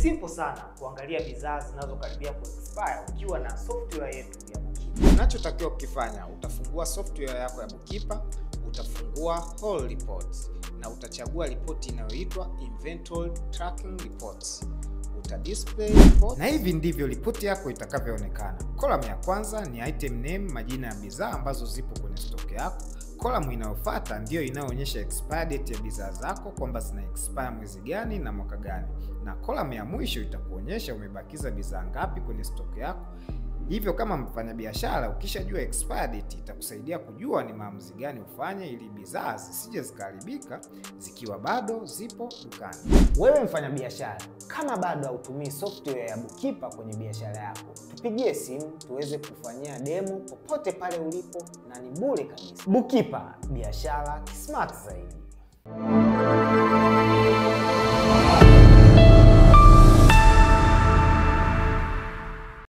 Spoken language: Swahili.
simple sana kuangalia bidhaa zinazokaribia kuexpire ukiwa na software yetu ya Bookkeeper. Unachotakiwa kukifanya, utafungua software yako ya Bookkeeper, utafungua All Reports na utachagua ripoti inayoitwa Inventory Tracking Reports. Display report. Na hivi ndivyo ripoti yako itakavyoonekana. Column ya kwanza ni item name, majina ya bidhaa ambazo zipo kwenye stock yako. Column inayofuata ndio inayoonyesha expire date ya bidhaa zako, kwamba zina expire mwezi gani na mwaka gani. Na column ya mwisho itakuonyesha umebakiza bidhaa ngapi kwenye stock yako. Hivyo kama mfanyabiashara, ukishajua expire date itakusaidia kujua ni maamuzi gani ufanye ili bidhaa zisije zikaharibika zikiwa bado zipo dukani. Wewe mfanyabiashara, kama bado hautumii software ya Bookkeeper kwenye biashara yako, tupigie simu tuweze kufanyia demo popote pale ulipo na ni bure kabisa. Bookkeeper, biashara smart zaidi.